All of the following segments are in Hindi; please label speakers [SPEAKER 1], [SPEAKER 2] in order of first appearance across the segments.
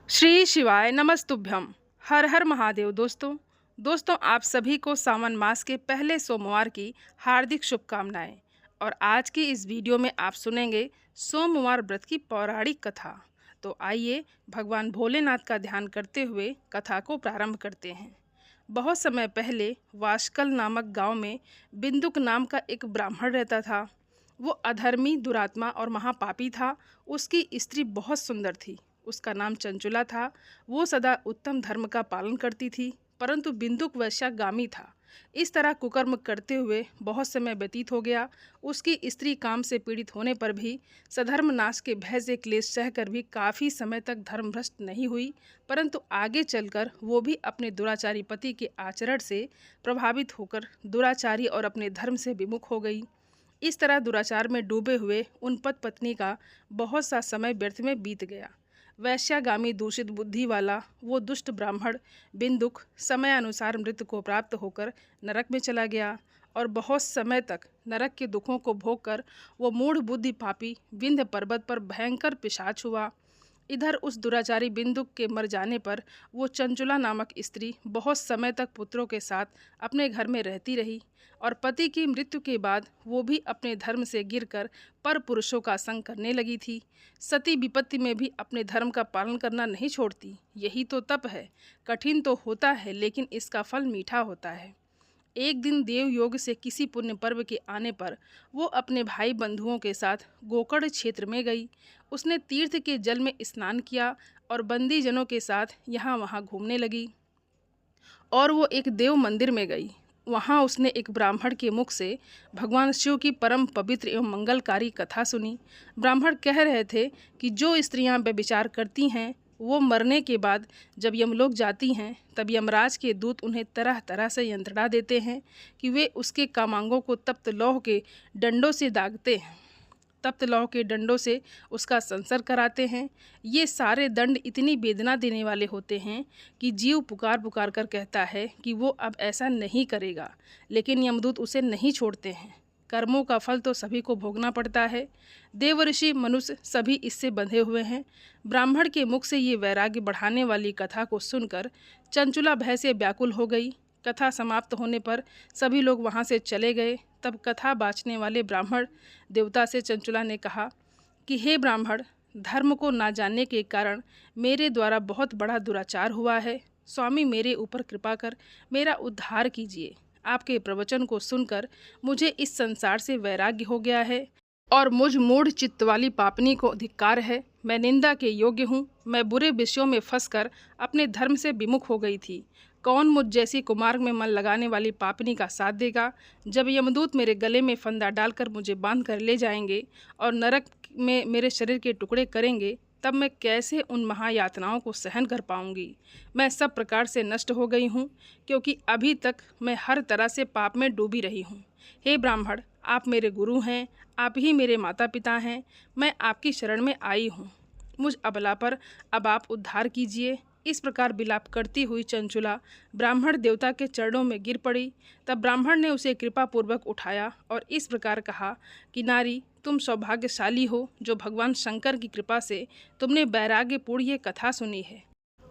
[SPEAKER 1] श्री शिवाय नमस्तुभ्यम। हर हर महादेव। दोस्तों आप सभी को सावन मास के पहले सोमवार की हार्दिक शुभकामनाएं। और आज की इस वीडियो में आप सुनेंगे सोमवार व्रत की पौराणिक कथा। तो आइए भगवान भोलेनाथ का ध्यान करते हुए कथा को प्रारंभ करते हैं। बहुत समय पहले वाशकल नामक गांव में बिंदुक नाम का एक ब्राह्मण रहता था। वो अधर्मी, दुरात्मा और महापापी था। उसकी स्त्री बहुत सुंदर थी। उसका नाम चंचुला था। वो सदा उत्तम धर्म का पालन करती थी, परंतु बिंदुक वैश्यागामी था। इस तरह कुकर्म करते हुए बहुत समय व्यतीत हो गया। उसकी स्त्री काम से पीड़ित होने पर भी, सधर्म नाश के भय से क्लेश सहकर भी काफ़ी समय तक धर्मभ्रष्ट नहीं हुई, परंतु आगे चलकर वो भी अपने दुराचारी पति के आचरण से प्रभावित होकर दुराचारी और अपने धर्म से विमुख हो गई। इस तरह दुराचार में डूबे हुए उन पति पत्नी का बहुत सा समय व्यर्थ में बीत गया। वैश्यागामी दूषित बुद्धि वाला वो दुष्ट ब्राह्मण बिंदुक समयानुसार मृत्यु को प्राप्त होकर नरक में चला गया और बहुत समय तक नरक के दुखों को भोगकर वो मूढ़ बुद्धि पापी विंध्य पर्वत पर भयंकर पिशाच हुआ। इधर उस दुराचारी बिंदुक के मर जाने पर वो चंचुला नामक स्त्री बहुत समय तक पुत्रों के साथ अपने घर में रहती रही और पति की मृत्यु के बाद वो भी अपने धर्म से गिरकर पर पुरुषों का संग करने लगी थी। सती विपत्ति में भी अपने धर्म का पालन करना नहीं छोड़ती। यही तो तप है। कठिन तो होता है, लेकिन इसका फल मीठा होता है। एक दिन देव योग से किसी पुण्य पर्व के आने पर वो अपने भाई बंधुओं के साथ गोकर्ण क्षेत्र में गई। उसने तीर्थ के जल में स्नान किया और बंदी जनों के साथ यहाँ वहाँ घूमने लगी। और वो एक देव मंदिर में गई। वहाँ उसने एक ब्राह्मण के मुख से भगवान शिव की परम पवित्र एवं मंगलकारी कथा सुनी। ब्राह्मण कह रहे थे कि जो स्त्रियां व्यभिचार करती हैं, वो मरने के बाद जब यमलोक जाती हैं, तब यमराज के दूत उन्हें तरह तरह से यंत्रणा देते हैं कि वे उसके कामांगों को तप्त लौह के डंडों से दागते हैं, तप्त लौह के डंडों से उसका संसर्ग कराते हैं। ये सारे दंड इतनी वेदना देने वाले होते हैं कि जीव पुकार पुकार कर कहता है कि वो अब ऐसा नहीं करेगा, लेकिन यमदूत उसे नहीं छोड़ते हैं। कर्मों का फल तो सभी को भोगना पड़ता है। देव ऋषि मनुष्य सभी इससे बंधे हुए हैं। ब्राह्मण के मुख से ये वैराग्य बढ़ाने वाली कथा को सुनकर चंचुला भय से व्याकुल हो गई। कथा समाप्त होने पर सभी लोग वहाँ से चले गए। तब कथा बाँचने वाले ब्राह्मण देवता से चंचुला ने कहा कि हे ब्राह्मण, धर्म को ना जानने के कारण मेरे द्वारा बहुत बड़ा दुराचार हुआ है। स्वामी, मेरे ऊपर कृपा कर मेरा उद्धार कीजिए। आपके प्रवचन को सुनकर मुझे इस संसार से वैराग्य हो गया है और मुझ मूढ़ चित्त वाली पापनी को धिक्कार है। मैं निंदा के योग्य हूँ। मैं बुरे विषयों में फंसकर अपने धर्म से विमुख हो गई थी। कौन मुझ जैसी कुमार्ग में मन लगाने वाली पापनी का साथ देगा? जब यमदूत मेरे गले में फंदा डालकर मुझे बांध कर ले जाएंगे और नरक में मेरे शरीर के टुकड़े करेंगे, तब मैं कैसे उन महायातनाओं को सहन कर पाऊंगी? मैं सब प्रकार से नष्ट हो गई हूँ, क्योंकि अभी तक मैं हर तरह से पाप में डूबी रही हूँ। हे ब्राह्मण, आप मेरे गुरु हैं, आप ही मेरे माता पिता हैं। मैं आपकी शरण में आई हूँ। मुझ अबला पर अब आप उद्धार कीजिए। इस प्रकार विलाप करती हुई चंचुला ब्राह्मण देवता के चरणों में गिर पड़ी। तब ब्राह्मण ने उसे कृपापूर्वक उठाया और इस प्रकार कहा कि नारी, तुम सौभाग्यशाली हो जो भगवान शंकर की कृपा से तुमने वैराग्यपूर्ण ये कथा सुनी है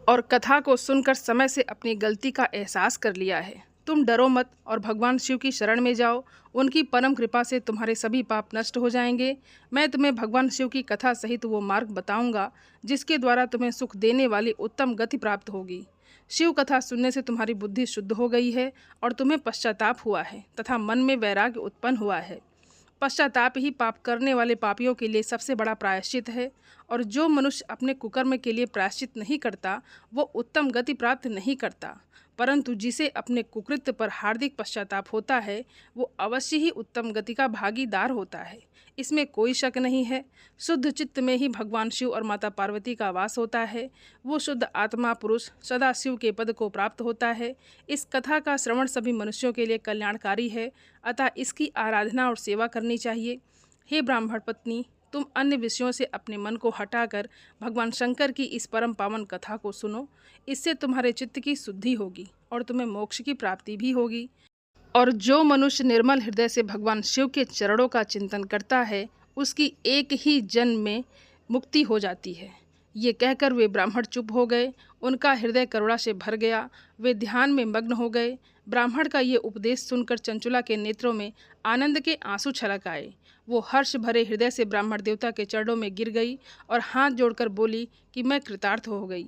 [SPEAKER 1] और कथा को सुनकर समय से अपनी गलती का एहसास कर लिया है। तुम डरो मत और भगवान शिव की शरण में जाओ। उनकी परम कृपा से तुम्हारे सभी पाप नष्ट हो जाएंगे। मैं तुम्हें भगवान शिव की कथा सहित वो मार्ग बताऊंगा जिसके द्वारा तुम्हें सुख देने वाली उत्तम गति प्राप्त होगी। शिव कथा सुनने से तुम्हारी बुद्धि शुद्ध हो गई है और तुम्हें पश्चाताप हुआ है तथा मन में वैराग्य उत्पन्न हुआ है। पश्चाताप ही पाप करने वाले पापियों के लिए सबसे बड़ा प्रायश्चित है, और जो मनुष्य अपने कुकर्म के लिए प्रायश्चित नहीं करता वो उत्तम गति प्राप्त नहीं करता, परंतु जिसे अपने कुकृत्य पर हार्दिक पश्चाताप होता है वो अवश्य ही उत्तम गति का भागीदार होता है। इसमें कोई शक नहीं है। शुद्ध चित्त में ही भगवान शिव और माता पार्वती का वास होता है। वो शुद्ध आत्मा पुरुष सदा शिव के पद को प्राप्त होता है। इस कथा का श्रवण सभी मनुष्यों के लिए कल्याणकारी है, अतः इसकी आराधना और सेवा करनी चाहिए। हे ब्राह्मण पत्नी, तुम अन्य विषयों से अपने मन को हटाकर भगवान शंकर की इस परम पावन कथा को सुनो। इससे तुम्हारे चित्त की शुद्धि होगी और तुम्हें मोक्ष की प्राप्ति भी होगी। और जो मनुष्य निर्मल हृदय से भगवान शिव के चरणों का चिंतन करता है, उसकी एक ही जन्म में मुक्ति हो जाती है। ये कहकर वे ब्राह्मण चुप हो गए। उनका हृदय करुणा से भर गया। वे ध्यान में मग्न हो गए। ब्राह्मण का ये उपदेश सुनकर चंचुला के नेत्रों में आनंद के आंसू छलक आए। वो हर्ष भरे हृदय से ब्राह्मण देवता के चरणों में गिर गई और हाथ जोड़कर बोली कि मैं कृतार्थ हो गई।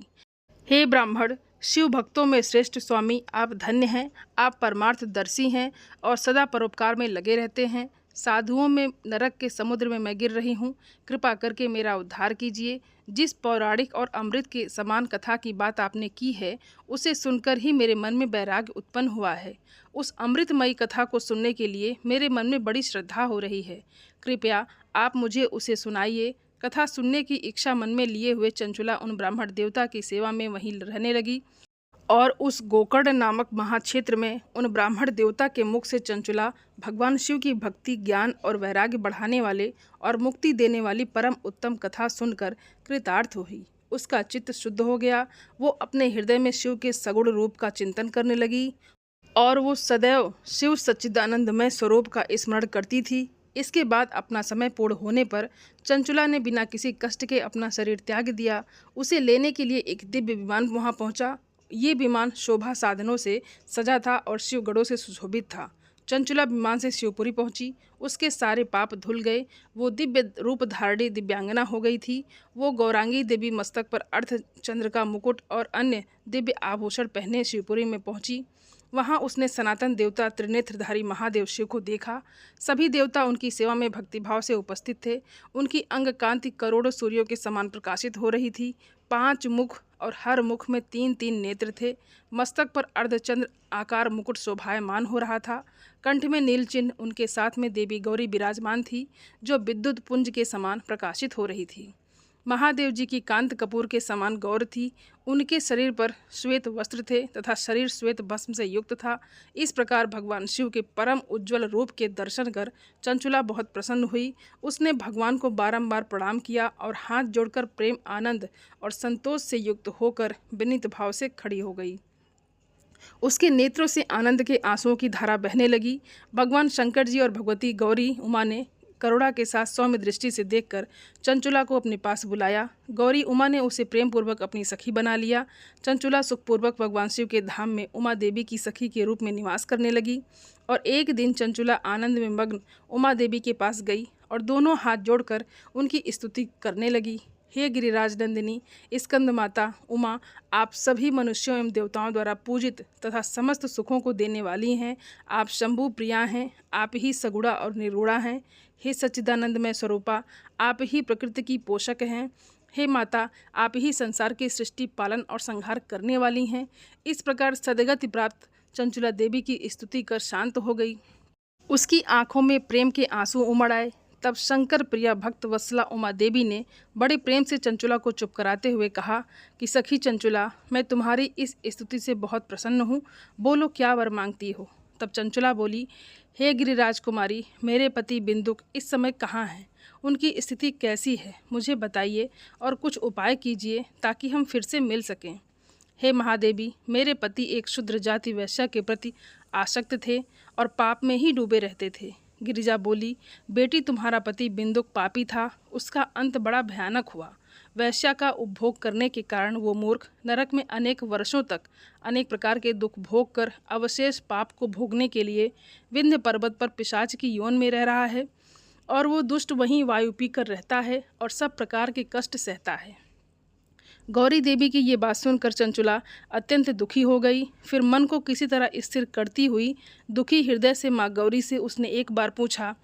[SPEAKER 1] हे ब्राह्मण, शिव भक्तों में श्रेष्ठ स्वामी, आप धन्य हैं। आप परमार्थदर्शी हैं और सदा परोपकार में लगे रहते हैं। साधुओं में नरक के समुद्र में मैं गिर रही हूँ, कृपा करके मेरा उद्धार कीजिए। जिस पौराणिक और अमृत के समान कथा की बात आपने की है, उसे सुनकर ही मेरे मन में वैराग्य उत्पन्न हुआ है। उस अमृतमयी कथा को सुनने के लिए मेरे मन में बड़ी श्रद्धा हो रही है। कृपया आप मुझे उसे सुनाइए। कथा सुनने की इच्छा मन में लिए हुए चंचुला उन ब्राह्मण देवता की सेवा में वहीं रहने लगी और उस गोकर्ण नामक महाक्षेत्र में उन ब्राह्मण देवता के मुख से चंचुला भगवान शिव की भक्ति, ज्ञान और वैराग्य बढ़ाने वाले और मुक्ति देने वाली परम उत्तम कथा सुनकर कृतार्थ हुई। उसका चित्त शुद्ध हो गया। वो अपने हृदय में शिव के सगुण रूप का चिंतन करने लगी और वो सदैव शिव सच्चिदानंदमय स्वरूप का स्मरण करती थी। इसके बाद अपना समय पूर्ण होने पर चंचुला ने बिना किसी कष्ट के अपना शरीर त्याग दिया। उसे लेने के लिए एक दिव्य विमान वहां पहुंचा। ये विमान शोभा साधनों से सजा था और शिवगढ़ों से सुशोभित था। चंचुला विमान से शिवपुरी पहुंची। उसके सारे पाप धुल गए। वो दिव्य रूप धारणी दिव्यांगना हो गई थी। वो गौरांगी देवी मस्तक पर अर्धचंद्र का मुकुट और अन्य दिव्य आभूषण पहने शिवपुरी में पहुंची। वहां उसने सनातन देवता त्रिनेत्रधारी महादेव शिव को देखा। सभी देवता उनकी सेवा में भक्तिभाव से उपस्थित थे। उनकी अंग कांति करोड़ों सूर्यों के समान प्रकाशित हो रही थी। 5 मुख और हर मुख में 3-3 नेत्र थे। मस्तक पर अर्धचंद्र आकार मुकुट शोभायमान हो रहा था। कंठ में नील चिन्ह, उनके साथ में देवी गौरी विराजमान थी, जो विद्युत पुंज के समान प्रकाशित हो रही थी। महादेव जी की कांत कपूर के समान गौर थी। उनके शरीर पर श्वेत वस्त्र थे तथा शरीर श्वेत भस्म से युक्त था। इस प्रकार भगवान शिव के परम उज्ज्वल रूप के दर्शन कर चंचुला बहुत प्रसन्न हुई। उसने भगवान को बारंबार प्रणाम किया और हाथ जोड़कर प्रेम, आनंद और संतोष से युक्त होकर विनीत भाव से खड़ी हो गई। उसके नेत्रों से आनंद के आंसुओं की धारा बहने लगी। भगवान शंकर जी और भगवती गौरी उमा ने करुणा के साथ सौम्य दृष्टि से देखकर चंचुला को अपने पास बुलाया। गौरी उमा ने उसे प्रेम पूर्वक अपनी सखी बना लिया। चंचुला सुखपूर्वक भगवान शिव के धाम में उमा देवी की सखी के रूप में निवास करने लगी। और एक दिन चंचुला आनंद में मग्न उमा देवी के पास गई और दोनों हाथ जोड़कर उनकी स्तुति करने लगी। हे गिरिराज नंदिनी, स्कंद माता उमा, आप सभी मनुष्यों एवं देवताओं द्वारा पूजित तथा समस्त सुखों को देने वाली हैं। आप शंभु प्रिया हैं। आप ही सगुणा और निरूढ़ा हैं। हे सच्चिदानंदमय स्वरूपा, आप ही प्रकृति की पोषक हैं। हे माता, आप ही संसार की सृष्टि, पालन और संहार करने वाली हैं। इस प्रकार सदगति प्राप्त चंचुला देवी की स्तुति कर शांत हो गई। उसकी आंखों में प्रेम के आंसू उमड़ आए। तब शंकर प्रिया भक्त वत्सला उमा देवी ने बड़े प्रेम से चंचुला को चुप कराते हुए कहा कि सखी चंचुला, मैं तुम्हारी इस स्तुति से बहुत प्रसन्न हूँ। बोलो, क्या वर मांगती हो। तब चंचुला बोली, हे गिरिराज कुमारी, मेरे पति बिंदुक इस समय कहाँ हैं? उनकी स्थिति कैसी है, मुझे बताइए और कुछ उपाय कीजिए ताकि हम फिर से मिल सकें। हे महादेवी, मेरे पति एक शूद्र जाति वैश्या के प्रति आसक्त थे और पाप में ही डूबे रहते थे। गिरिजा बोली, बेटी, तुम्हारा पति बिंदुक पापी था। उसका अंत बड़ा भयानक हुआ। वैश्या का उपभोग करने के कारण वो मूर्ख नरक में अनेक वर्षों तक अनेक प्रकार के दुख भोग कर अवशेष पाप को भोगने के लिए विंध्य पर्वत पर पिशाच की यौन में रह रहा है। और वो दुष्ट वहीं वायु पीकर रहता है और सब प्रकार के कष्ट सहता है। गौरी देवी की ये बात सुनकर चंचुला अत्यंत दुखी हो गई। फिर मन को किसी तरह स्थिर करती हुई दुखी हृदय से माँ गौरी से उसने एक बार पूछा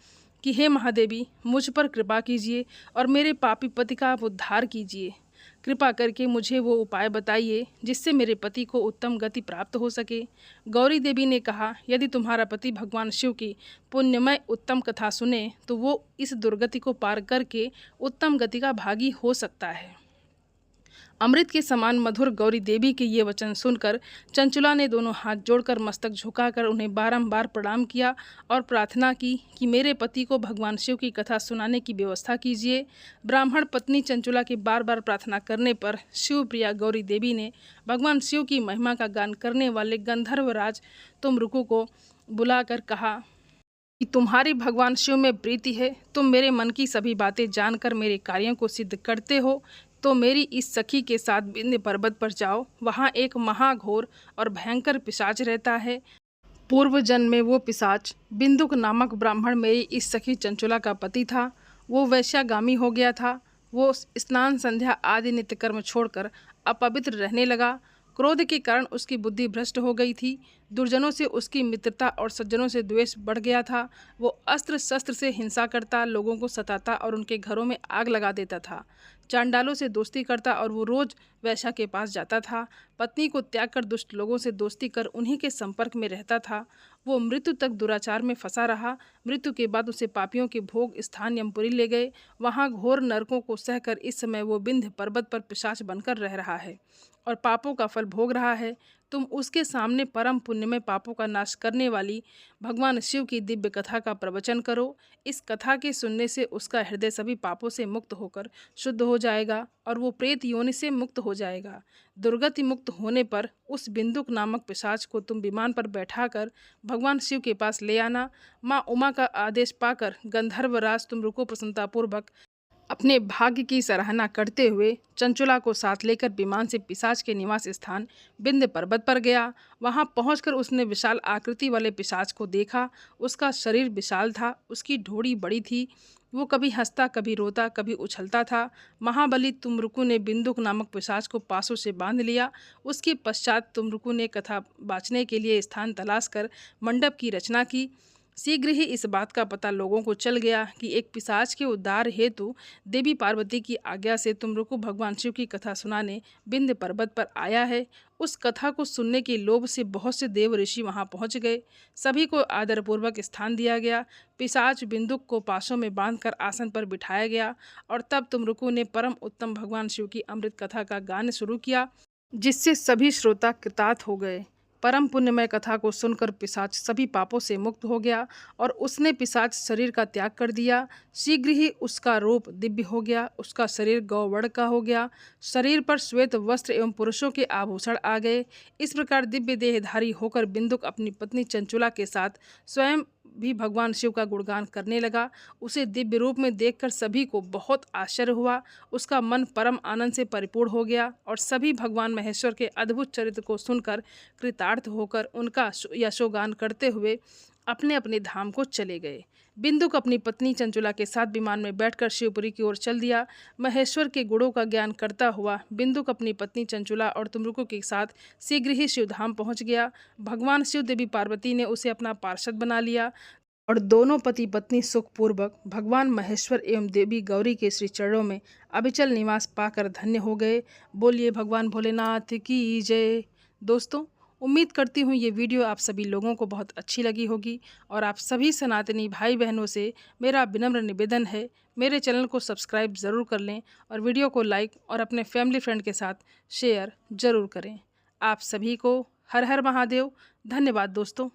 [SPEAKER 1] कि हे महादेवी, मुझ पर कृपा कीजिए और मेरे पापी पति का आप उद्धार कीजिए। कृपा करके मुझे वो उपाय बताइए जिससे मेरे पति को उत्तम गति प्राप्त हो सके। गौरी देवी ने कहा, यदि तुम्हारा पति भगवान शिव की पुण्यमय उत्तम कथा सुने तो वो इस दुर्गति को पार करके उत्तम गति का भागी हो सकता है। अमृत के समान मधुर गौरी देवी के ये वचन सुनकर चंचुला ने दोनों हाथ जोड़कर मस्तक झुकाकर उन्हें बारंबार प्रणाम किया और प्रार्थना की कि मेरे पति को भगवान शिव की कथा सुनाने की व्यवस्था कीजिए। ब्राह्मण पत्नी चंचुला की बार बार प्रार्थना करने पर शिव प्रिया गौरी देवी ने भगवान शिव की महिमा का गान करने वाले गंधर्वराज तुमरुकु को बुलाकर कहा कि तुम्हारी भगवान शिव में प्रीति है। तुम मेरे मन की सभी बातें जानकर मेरे कार्यों को सिद्ध करते हो। तो मेरी इस सखी के साथ विंध्य पर्वत पर जाओ, वहाँ एक महाघोर और भयंकर पिशाच रहता है। पूर्व जन्म में वो पिशाच बिंदुक नामक ब्राह्मण मेरी इस सखी चंचुला का पति था। वो वैश्यागामी हो गया था। वो स्नान संध्या आदि नित्य कर्म छोड़कर अपवित्र रहने लगा। क्रोध के कारण उसकी बुद्धि भ्रष्ट हो गई थी। दुर्जनों से उसकी मित्रता और सज्जनों से द्वेष बढ़ गया था। वो अस्त्र शस्त्र से हिंसा करता, लोगों को सताता और उनके घरों में आग लगा देता था। चांडालों से दोस्ती करता और वो रोज वैश्या के पास जाता था। पत्नी को त्याग कर दुष्ट लोगों से दोस्ती कर उन्हीं के संपर्क में रहता था। वो मृत्यु तक दुराचार में फंसा रहा। मृत्यु के बाद उसे पापियों के भोग स्थान यमपुरी ले गए। वहाँ घोर नरकों को सहकर इस समय वो विंध्य पर्वत पर पिशाच बनकर रह रहा है और पापों का फल भोग रहा है। तुम उसके सामने परम पुण्य में पापों का नाश करने वाली भगवान शिव की दिव्य कथा का प्रवचन करो। इस कथा के सुनने से उसका हृदय सभी पापों से मुक्त होकर शुद्ध हो जाएगा और वो प्रेत योनि से मुक्त हो जाएगा। दुर्गति मुक्त होने पर उस बिंदुक नामक पिशाच को तुम विमान पर बैठाकर भगवान शिव के पास ले आना। माँ उमा का आदेश पाकर गंधर्वराज तुम रुको प्रसन्नतापूर्वक अपने भाग्य की सराहना करते हुए चंचुला को साथ लेकर विमान से पिशाच के निवास स्थान विंध्य पर्वत पर गया। वहां पहुंचकर उसने विशाल आकृति वाले पिशाच को देखा। उसका शरीर विशाल था, उसकी ढोड़ी बड़ी थी। वो कभी हंसता, कभी रोता, कभी उछलता था। महाबली तुमरुकु ने बिंदुक नामक पिशाच को पासों से बांध लिया। उसके पश्चात तुमरुकु ने कथा बाँचने के लिए स्थान तलाश कर मंडप की रचना की। शीघ्र ही इस बात का पता लोगों को चल गया कि एक पिशाच के उद्धार हेतु देवी पार्वती की आज्ञा से तुमरुकु भगवान शिव की कथा सुनाने विंध्य पर्वत पर आया है। उस कथा को सुनने के लोभ से बहुत से देव ऋषि वहां पहुंच गए। सभी को आदरपूर्वक स्थान दिया गया। पिशाच बिंदुक को पासों में बांधकर आसन पर बिठाया गया और तब तुमरुकु ने परम उत्तम भगवान शिव की अमृत कथा का गान शुरू किया, जिससे सभी श्रोता कृतार्थ हो गए। परम पुण्यमय कथा को सुनकर पिशाच सभी पापों से मुक्त हो गया और उसने पिशाच शरीर का त्याग कर दिया। शीघ्र ही उसका रूप दिव्य हो गया, उसका शरीर गौवर्ण का हो गया। शरीर पर श्वेत वस्त्र एवं पुरुषों के आभूषण आ गए। इस प्रकार दिव्य देहधारी होकर बिंदुक अपनी पत्नी चंचुला के साथ स्वयं भी भगवान शिव का गुणगान करने लगा। उसे दिव्य रूप में देखकर सभी को बहुत आश्चर्य हुआ। उसका मन परम आनंद से परिपूर्ण हो गया और सभी भगवान महेश्वर के अद्भुत चरित्र को सुनकर कृतार्थ होकर उनका यशोगान करते हुए अपने अपने धाम को चले गए। बिंदुक अपनी पत्नी चंचुला के साथ विमान में बैठकर शिवपुरी की ओर चल दिया। महेश्वर के गुणों का ज्ञान करता हुआ बिंदुक अपनी पत्नी चंचुला और तुमरुकु के साथ शीघ्र ही शिवधाम पहुंच गया। भगवान शिव देवी पार्वती ने उसे अपना पार्षद बना लिया और दोनों पति पत्नी सुखपूर्वक भगवान महेश्वर एवं देवी गौरी के श्री चरणों में अविचल निवास पाकर धन्य हो गए। बोलिए भगवान भोलेनाथ की जय। दोस्तों, उम्मीद करती हूँ ये वीडियो आप सभी लोगों को बहुत अच्छी लगी होगी और आप सभी सनातनी भाई बहनों से मेरा विनम्र निवेदन है, मेरे चैनल को सब्सक्राइब ज़रूर कर लें और वीडियो को लाइक और अपने फैमिली फ्रेंड के साथ शेयर ज़रूर करें। आप सभी को हर हर महादेव। धन्यवाद दोस्तों।